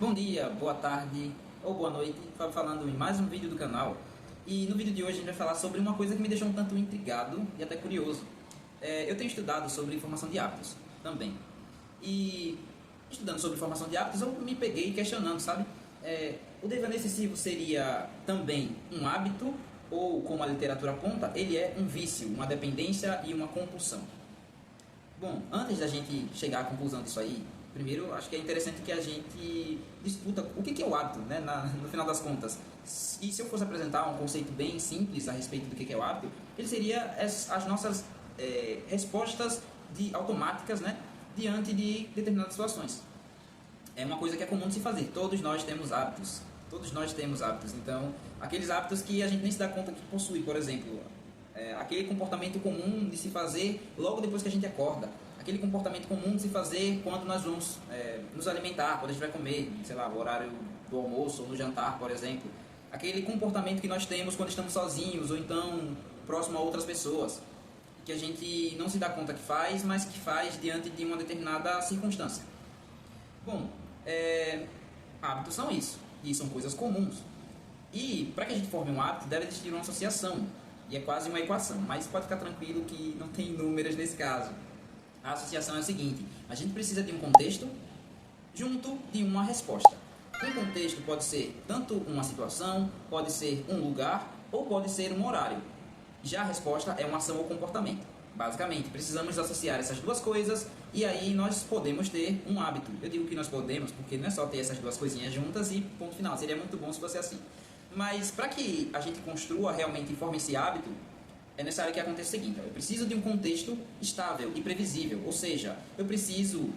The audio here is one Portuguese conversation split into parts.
Bom dia, boa tarde ou boa noite, Fábio falando em mais um vídeo do canal. E no vídeo de hoje a gente vai falar sobre uma coisa que me deixou um tanto intrigado e até curioso. Eu tenho estudado sobre formação de hábitos também. E estudando sobre formação de hábitos eu me peguei questionando, sabe? O devaneio excessivo seria também um hábito ou, como a literatura aponta, ele é um vício, uma dependência e uma compulsão? Bom, antes da gente chegar à conclusão disso aí, primeiro acho que é interessante que a gente discuta o que é o hábito, né, no final das contas. E se eu fosse apresentar um conceito bem simples a respeito do que é o hábito, ele seria as nossas respostas automáticas, né, diante de determinadas situações. É uma coisa que é comum de se fazer, todos nós temos hábitos. Todos nós temos hábitos, então aqueles hábitos que a gente nem se dá conta que possui, por exemplo, aquele comportamento comum de se fazer logo depois que a gente acorda, aquele comportamento comum de se fazer quando nós vamos nos alimentar, quando a gente vai comer, sei lá, o horário do almoço ou no jantar, por exemplo, aquele comportamento que nós temos quando estamos sozinhos ou então próximo a outras pessoas, que a gente não se dá conta que faz, mas que faz diante de uma determinada circunstância. Bom, hábitos são isso, e são coisas comuns. E para que a gente forme um hábito, deve existir uma associação. E é quase uma equação, mas pode ficar tranquilo que não tem números nesse caso. A associação é o seguinte: a gente precisa de um contexto junto de uma resposta. Um contexto pode ser tanto uma situação, pode ser um lugar ou pode ser um horário. Já a resposta é uma ação ou comportamento. Basicamente, precisamos associar essas duas coisas e aí nós podemos ter um hábito. Eu digo que nós podemos porque não é só ter essas duas coisinhas juntas e ponto final. Seria muito bom se fosse assim. Mas para que a gente construa realmente e forme esse hábito, é necessário que aconteça o seguinte: eu preciso de um contexto estável e previsível, ou seja, eu preciso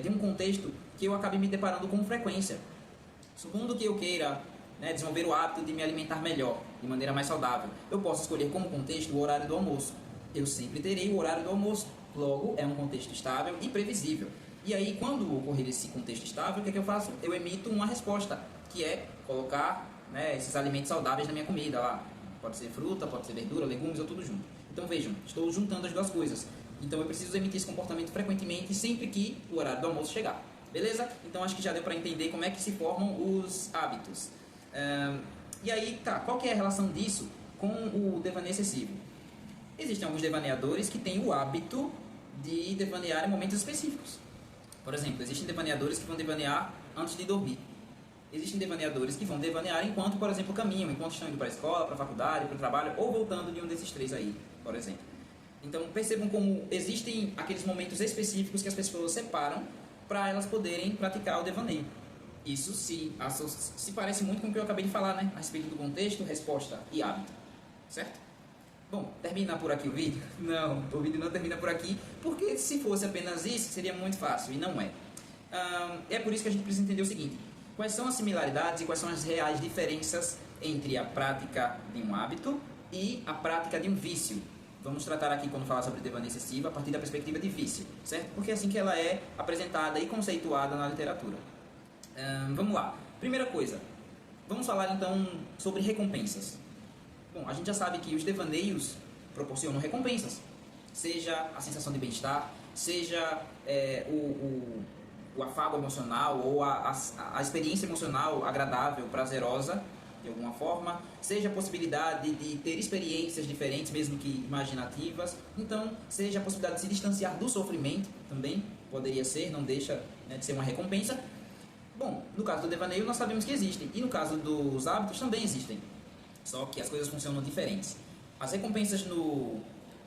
de um contexto que eu acabe me deparando com frequência. Supondo que eu queira desenvolver o hábito de me alimentar melhor, de maneira mais saudável, eu posso escolher como contexto o horário do almoço. Eu sempre terei o horário do almoço, logo é um contexto estável e previsível. E aí, quando ocorrer esse contexto estável, o que eu faço? Eu emito uma resposta, que é colocar esses alimentos saudáveis na minha comida lá. Pode ser fruta, pode ser verdura, legumes ou tudo junto. Então vejam, estou juntando as duas coisas. Então eu preciso emitir esse comportamento frequentemente sempre que o horário do almoço chegar. Beleza? Então acho que já deu para entender como é que se formam os hábitos. E aí, tá, qual que é a relação disso com o devaneio excessivo? Existem alguns devaneadores que têm o hábito de devanear em momentos específicos. Por exemplo, existem devaneadores que vão devanear antes de dormir. Existem devaneadores que vão devanear enquanto, por exemplo, caminham, enquanto estão indo para a escola, para a faculdade, para o trabalho, ou voltando de um desses três aí, por exemplo. Então, percebam como existem aqueles momentos específicos que as pessoas separam para elas poderem praticar o devaneio. Isso se parece muito com o que eu acabei de falar, né? A respeito do contexto, resposta e hábito. Certo? Bom, termina por aqui o vídeo? Não, o vídeo não termina por aqui, porque se fosse apenas isso, seria muito fácil, e não é. É por isso que a gente precisa entender o seguinte: quais são as similaridades e quais são as reais diferenças entre a prática de um hábito e a prática de um vício. Vamos tratar aqui, quando falar sobre devaneio excessivo, a partir da perspectiva de vício, certo? Porque é assim que ela é apresentada e conceituada na literatura. Vamos lá. Primeira coisa, vamos falar então sobre recompensas. Bom, a gente já sabe que os devaneios proporcionam recompensas, seja a sensação de bem-estar, seja o afago emocional ou a experiência emocional agradável, prazerosa, de alguma forma, seja a possibilidade de ter experiências diferentes, mesmo que imaginativas. Então, seja a possibilidade de se distanciar do sofrimento, também poderia ser, não deixa de ser uma recompensa. Bom, no caso do devaneio nós sabemos que existem, e no caso dos hábitos também existem, só que as coisas funcionam diferentes. As recompensas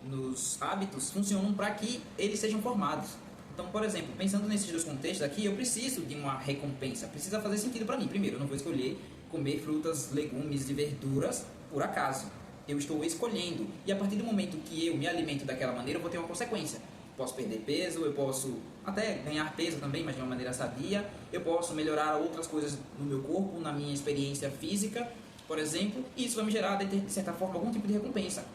nos hábitos funcionam para que eles sejam formados. Então, por exemplo, pensando nesses dois contextos aqui, eu preciso de uma recompensa. Precisa fazer sentido para mim. Primeiro, eu não vou escolher comer frutas, legumes e verduras por acaso. Eu estou escolhendo. E a partir do momento que eu me alimento daquela maneira, eu vou ter uma consequência. Posso perder peso, eu posso até ganhar peso também, mas de uma maneira sadia. Eu posso melhorar outras coisas no meu corpo, na minha experiência física, por exemplo. E isso vai me gerar, de certa forma, algum tipo de recompensa.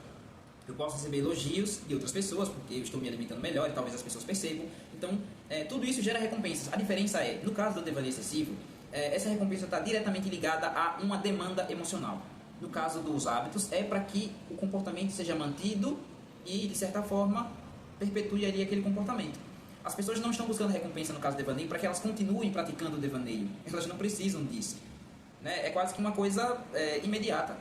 Eu posso receber elogios de outras pessoas, porque eu estou me alimentando melhor e talvez as pessoas percebam. Então, tudo isso gera recompensas. A diferença é, no caso do devaneio excessivo, essa recompensa está diretamente ligada a uma demanda emocional. No caso dos hábitos, é para que o comportamento seja mantido e, de certa forma, perpetue ali aquele comportamento. As pessoas não estão buscando recompensa no caso do devaneio para que elas continuem praticando o devaneio. Elas não precisam disso. Né? É quase que uma coisa imediata.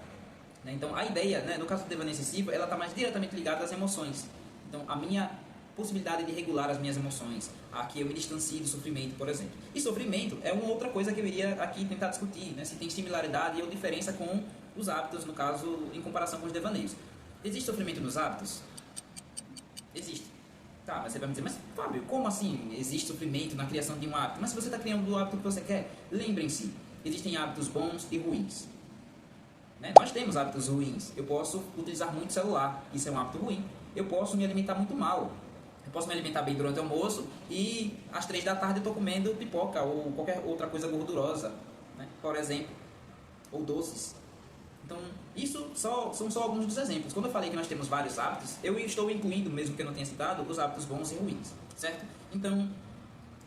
Né? Então, a ideia, né, no caso do devaneio excessivo, ela está mais diretamente ligada às emoções. Então, a minha possibilidade de regular as minhas emoções, a que eu me distancie do sofrimento, por exemplo. E sofrimento é uma outra coisa que eu iria aqui tentar discutir, né? Se tem similaridade ou diferença com os hábitos, no caso, em comparação com os devaneios. Existe sofrimento nos hábitos? Existe. Tá, mas você vai me dizer, mas Fábio, como assim existe sofrimento na criação de um hábito? Mas se você está criando o hábito que você quer, lembrem-se, existem hábitos bons e ruins. Né? Nós temos hábitos ruins. Eu posso utilizar muito celular, isso é um hábito ruim. Eu posso me alimentar muito mal. Eu posso me alimentar bem durante o almoço e às 3 da tarde eu estou comendo pipoca ou qualquer outra coisa gordurosa, né? Por exemplo, ou doces. Então, isso são só alguns dos exemplos. Quando eu falei que nós temos vários hábitos, eu estou incluindo, mesmo que eu não tenha citado, os hábitos bons e ruins, certo? Então,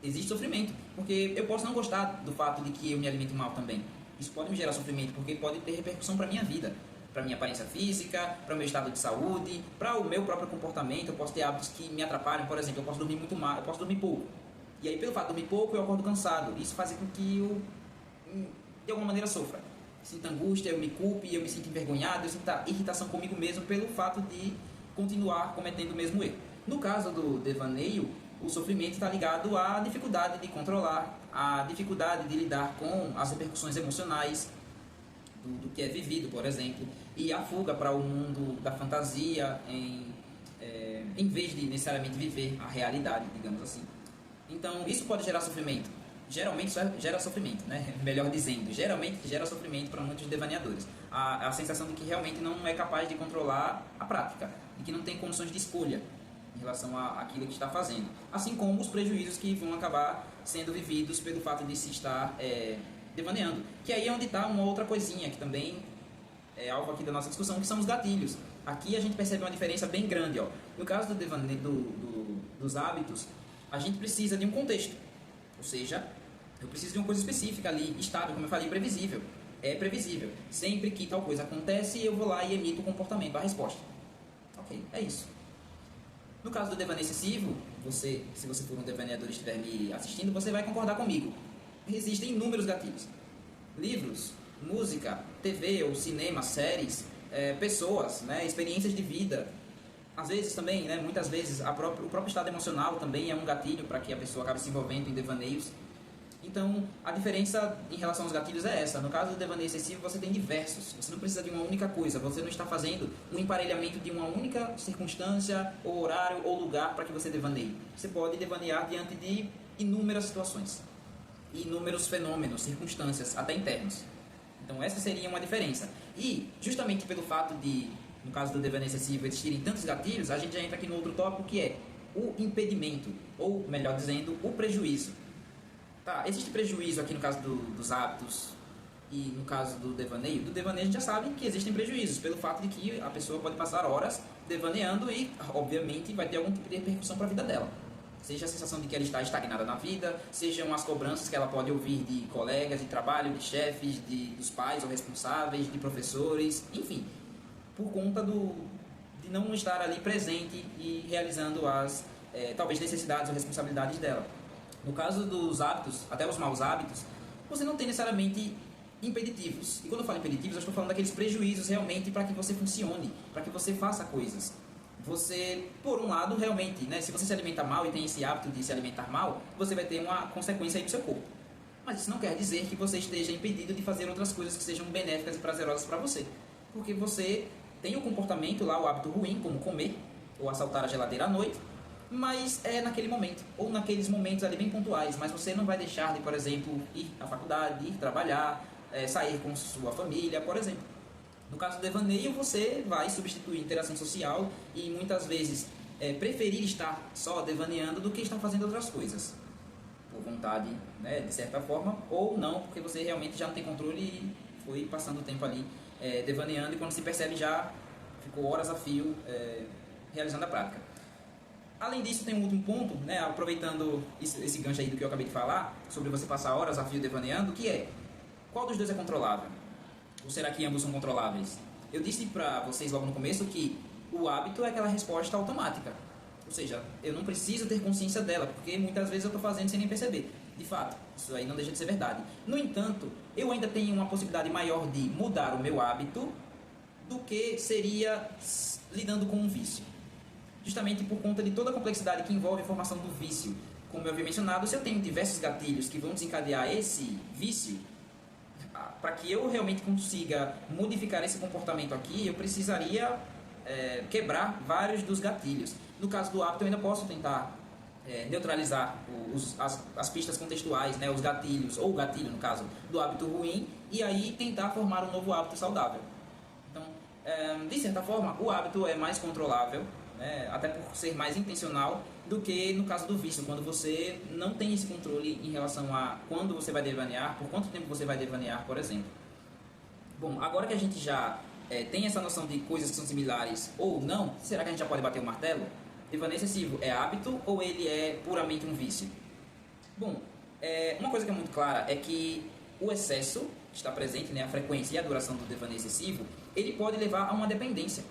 existe sofrimento, porque eu posso não gostar do fato de que eu me alimento mal também. Isso pode me gerar sofrimento, porque pode ter repercussão para a minha vida, para a minha aparência física, para o meu estado de saúde, para o meu próprio comportamento. Eu posso ter hábitos que me atrapalham, por exemplo, eu posso dormir muito mal, eu posso dormir pouco. E aí, pelo fato de dormir pouco, eu acordo cansado. Isso faz com que eu, de alguma maneira, sofra. Sinto angústia, eu me culpe, eu me sinto envergonhado, eu sinto irritação comigo mesmo pelo fato de continuar cometendo o mesmo erro. No caso do devaneio, o sofrimento está ligado à dificuldade de controlar, à dificuldade de lidar com as repercussões emocionais do que é vivido, por exemplo, e a fuga para o mundo da fantasia em vez de necessariamente viver a realidade, digamos assim. Então, isso pode gerar sofrimento. Geralmente isso gera sofrimento, né? Melhor dizendo, geralmente gera sofrimento para muitos devaneadores. A sensação de que realmente não é capaz de controlar a prática, e que não tem condições de escolha em relação àquilo que está fazendo. Assim como os prejuízos que vão acabar sendo vividos pelo fato de se estar devaneando. Que aí é onde está uma outra coisinha, que também é alvo aqui da nossa discussão, que são os gatilhos. Aqui a gente percebe uma diferença bem grande. Ó. No caso do devaneio, dos hábitos, a gente precisa de um contexto. Ou seja, eu preciso de uma coisa específica ali, estável, como eu falei, previsível. É previsível. Sempre que tal coisa acontece, eu vou lá e emito o comportamento, a resposta. Ok, é isso. No caso do devaneio excessivo, se você for um devaneador e estiver me assistindo, você vai concordar comigo. Existem inúmeros gatilhos. Livros, música, TV ou cinema, séries, pessoas, né, experiências de vida. Às vezes também, né, muitas vezes, o próprio estado emocional também é um gatilho para que a pessoa acabe se envolvendo em devaneios. Então, a diferença em relação aos gatilhos é essa. No caso do devaneio excessivo, você tem diversos. Você não precisa de uma única coisa. Você não está fazendo um emparelhamento de uma única circunstância, ou horário, ou lugar para que você devaneie. Você pode devanear diante de inúmeras situações, inúmeros fenômenos, circunstâncias, até internos. Então, essa seria uma diferença. E, justamente pelo fato de, no caso do devaneio excessivo, existirem tantos gatilhos, a gente já entra aqui no outro tópico, que é o impedimento, ou, melhor dizendo, o prejuízo. Tá, existe prejuízo aqui no caso dos hábitos e no caso do devaneio. Do devaneio a gente já sabe que existem prejuízos, pelo fato de que a pessoa pode passar horas devaneando e, obviamente, vai ter algum tipo de repercussão para a vida dela. Seja a sensação de que ela está estagnada na vida, sejam as cobranças que ela pode ouvir de colegas de trabalho, de chefes, dos pais ou responsáveis, de professores, enfim, por conta de não estar ali presente e realizando as, talvez, necessidades ou responsabilidades dela. No caso dos hábitos, até os maus hábitos, você não tem necessariamente impeditivos. E quando eu falo impeditivos, eu estou falando daqueles prejuízos realmente para que você funcione, para que você faça coisas. Você, por um lado, realmente, né, se você se alimenta mal e tem esse hábito de se alimentar mal, você vai ter uma consequência aí no seu corpo. Mas isso não quer dizer que você esteja impedido de fazer outras coisas que sejam benéficas e prazerosas para você. Porque você tem o comportamento lá, o hábito ruim, como comer ou assaltar a geladeira à noite, mas é naquele momento, ou naqueles momentos ali bem pontuais, mas você não vai deixar de, por exemplo, ir à faculdade, ir trabalhar, sair com sua família, por exemplo. No caso do devaneio, você vai substituir interação social e muitas vezes preferir estar só devaneando do que estar fazendo outras coisas, por vontade, né, de certa forma, ou não, porque você realmente já não tem controle e foi passando o tempo ali devaneando, e quando se percebe já ficou horas a fio realizando a prática. Além disso, tem um último ponto, né, aproveitando esse gancho aí do que eu acabei de falar, sobre você passar horas a fio devaneando, que é, qual dos dois é controlável? Ou será que ambos são controláveis? Eu disse para vocês logo no começo que o hábito é aquela resposta automática. Ou seja, eu não preciso ter consciência dela, porque muitas vezes eu estou fazendo sem nem perceber. De fato, isso aí não deixa de ser verdade. No entanto, eu ainda tenho uma possibilidade maior de mudar o meu hábito do que seria lidando com um vício. Justamente por conta de toda a complexidade que envolve a formação do vício. Como eu havia mencionado, se eu tenho diversos gatilhos que vão desencadear esse vício, para que eu realmente consiga modificar esse comportamento aqui, eu precisaria quebrar vários dos gatilhos. No caso do hábito, eu ainda posso tentar neutralizar as pistas contextuais, né, os gatilhos, ou o gatilho, no caso, do hábito ruim, e aí tentar formar um novo hábito saudável. Então, de certa forma, o hábito é mais controlável, né, até por ser mais intencional, do que no caso do vício, quando você não tem esse controle em relação a quando você vai devanear, por quanto tempo você vai devanear, por exemplo. Bom, agora que a gente já tem essa noção de coisas que são similares ou não, será que a gente já pode bater o martelo? Devaneio excessivo é hábito ou ele é puramente um vício? Bom, uma coisa que é muito clara é que o excesso que está presente, né, a frequência e a duração do devaneio excessivo, ele pode levar a uma dependência.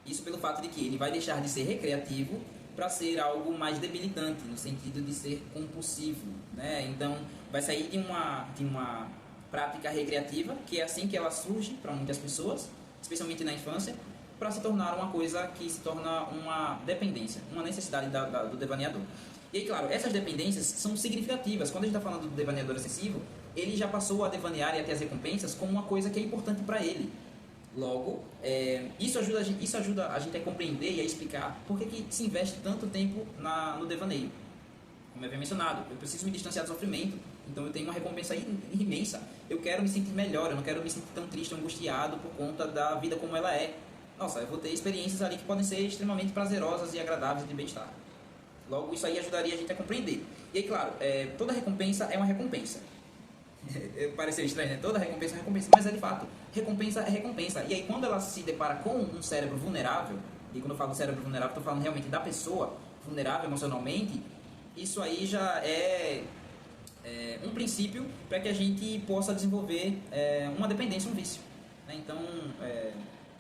Isso pelo fato de que ele vai deixar de ser recreativo para ser algo mais debilitante, no sentido de ser compulsivo, né? Então, vai sair de uma prática recreativa, que é assim que ela surge para muitas pessoas, especialmente na infância, para se tornar uma coisa que se torna uma dependência, uma necessidade do devaneador. E aí, claro, essas dependências são significativas. Quando a gente está falando do devaneador excessivo, ele já passou a devanear e a ter as recompensas como uma coisa que é importante para ele. Logo, isso ajuda a gente a compreender e a explicar por que se investe tanto tempo no devaneio. Como eu havia mencionado, eu preciso me distanciar do sofrimento, então eu tenho uma recompensa imensa. Eu quero me sentir melhor, eu não quero me sentir tão triste ou angustiado por conta da vida como ela é. Nossa, eu vou ter experiências ali que podem ser extremamente prazerosas e agradáveis e de bem-estar. Logo, isso aí ajudaria a gente a compreender. E aí, claro, toda recompensa é uma recompensa. Pareceu estranho, né? Toda recompensa é recompensa, mas é de fato, recompensa é recompensa. E aí, quando ela se depara com um cérebro vulnerável, e quando eu falo cérebro vulnerável, estou falando realmente da pessoa vulnerável emocionalmente, isso aí já é um princípio para que a gente possa desenvolver uma dependência, um vício, né? Então,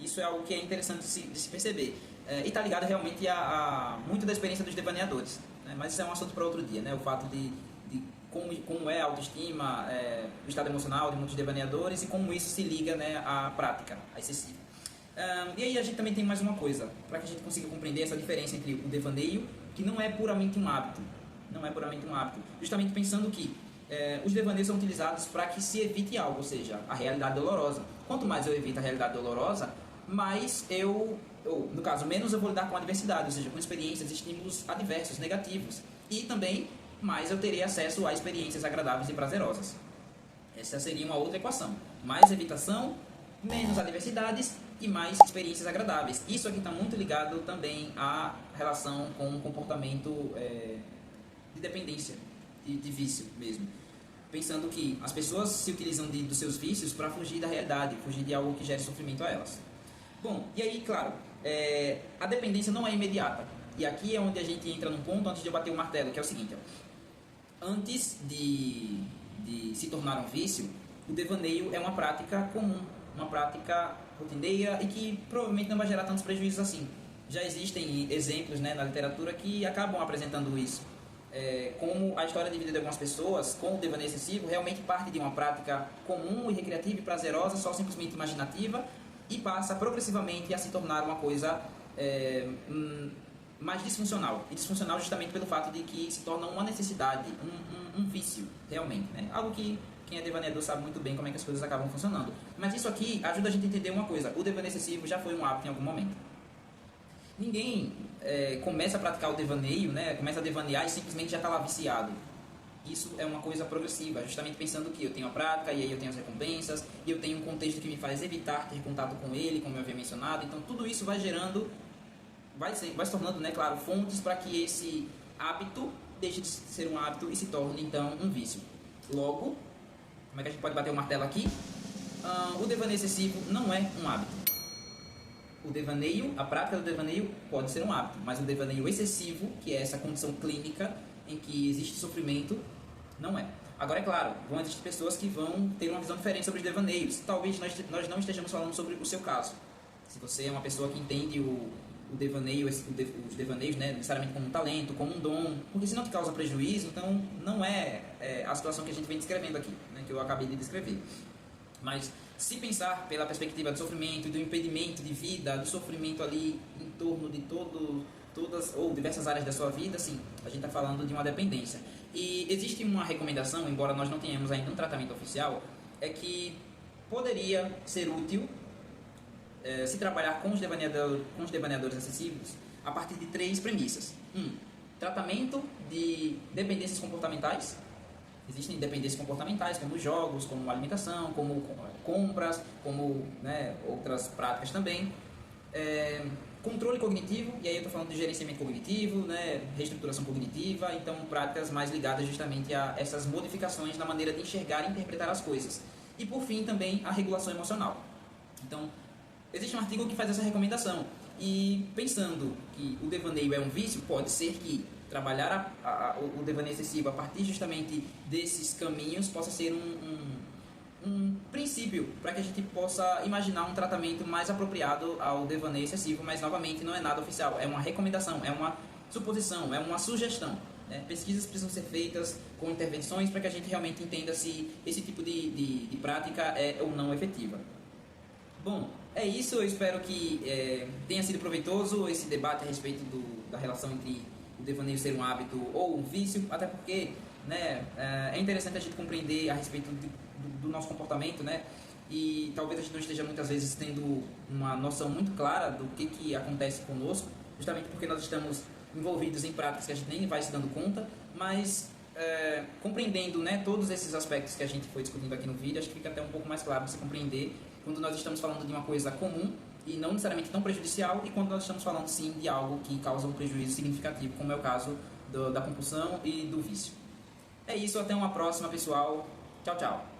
isso é algo que é interessante de se perceber. E está ligado realmente a muito da experiência dos devaneadores, né? Mas isso é um assunto para outro dia, né? O fato de como é a autoestima, o estado emocional de muitos devaneadores e como isso se liga, né, à prática, à excessiva. E aí a gente também tem mais uma coisa, para que a gente consiga compreender essa diferença entre o devaneio, que não é puramente um hábito, justamente pensando que os devaneios são utilizados para que se evite algo, ou seja, a realidade dolorosa. Quanto mais eu evito a realidade dolorosa, mais no caso, menos eu vou lidar com a adversidade, ou seja, com experiências, estímulos adversos, negativos. E também mais eu terei acesso a experiências agradáveis e prazerosas. Essa seria uma outra equação. Mais evitação, menos adversidades e mais experiências agradáveis. Isso aqui está muito ligado também à relação com o comportamento de dependência, de vício mesmo. Pensando que as pessoas se utilizam dos seus vícios para fugir da realidade, fugir de algo que gere sofrimento a elas. Bom, e aí, claro, a dependência não é imediata. E aqui é onde a gente entra num ponto antes de eu bater o martelo, que é o seguinte: antes de se tornar um vício, o devaneio é uma prática comum, uma prática rotineira e que provavelmente não vai gerar tantos prejuízos assim. Já existem exemplos, né, na literatura que acabam apresentando isso. Como a história de vida de algumas pessoas com o devaneio excessivo realmente parte de uma prática comum e recreativa e prazerosa, só simplesmente imaginativa, e passa progressivamente a se tornar uma coisa mais disfuncional. E disfuncional justamente pelo fato de que se torna uma necessidade, um vício, realmente, né? Algo que quem é devaneador sabe muito bem como é que as coisas acabam funcionando. Mas isso aqui ajuda a gente a entender uma coisa: o devaneio excessivo já foi um hábito em algum momento. Ninguém começa a praticar o devaneio, né? Começa a devanear e simplesmente já está lá viciado. Isso é uma coisa progressiva, justamente pensando que eu tenho a prática, e aí eu tenho as recompensas, e eu tenho um contexto que me faz evitar ter contato com ele, como eu havia mencionado. Então tudo isso vai gerando, vai se tornando, né, claro, fontes para que esse hábito deixe de ser um hábito e se torne então um vício. Logo, como é que a gente pode bater o martelo aqui? O devaneio excessivo não é um hábito. O devaneio, a prática do devaneio pode ser um hábito, mas o devaneio excessivo, que é essa condição clínica em que existe sofrimento, não é. Agora, é claro, vão existir pessoas que vão ter uma visão diferente sobre os devaneios. Talvez nós não estejamos falando sobre o seu caso. Se você é uma pessoa que entende o devaneio, os devaneios, né, necessariamente como um talento, como um dom, porque se não te causa prejuízo, então não é a situação que a gente vem descrevendo aqui, né, que eu acabei de descrever. Mas se pensar pela perspectiva do sofrimento, do impedimento de vida, do sofrimento ali em torno de todas ou diversas áreas da sua vida, sim, a gente está falando de uma dependência. E existe uma recomendação, embora nós não tenhamos ainda um tratamento oficial, é que poderia ser útil se trabalhar com os devaneadores excessivos a partir de 3 premissas. Tratamento de dependências comportamentais. Existem dependências comportamentais, como jogos, como alimentação, como compras, como, né, outras práticas também. Controle cognitivo, e aí eu estou falando de gerenciamento cognitivo, né, reestruturação cognitiva, então práticas mais ligadas justamente a essas modificações na maneira de enxergar e interpretar as coisas. E por fim também a regulação emocional. Então, existe um artigo que faz essa recomendação, e pensando que o devaneio é um vício, pode ser que trabalhar o devaneio excessivo a partir justamente desses caminhos possa ser um princípio para que a gente possa imaginar um tratamento mais apropriado ao devaneio excessivo, mas novamente não é nada oficial, é uma recomendação, é uma suposição, é uma sugestão. Pesquisas precisam ser feitas com intervenções para que a gente realmente entenda se esse tipo de prática é ou não efetiva. Bom, é isso, eu espero que tenha sido proveitoso esse debate a respeito da relação entre o devaneio ser um hábito ou um vício, até porque, né, é interessante a gente compreender a respeito do nosso comportamento, né, e talvez a gente não esteja muitas vezes tendo uma noção muito clara do que acontece conosco, justamente porque nós estamos envolvidos em práticas que a gente nem vai se dando conta, mas compreendendo, né, todos esses aspectos que a gente foi discutindo aqui no vídeo, acho que fica até um pouco mais claro você compreender quando nós estamos falando de uma coisa comum e não necessariamente tão prejudicial, e quando nós estamos falando sim de algo que causa um prejuízo significativo, como é o caso da compulsão e do vício. É isso, até uma próxima, pessoal. Tchau, tchau.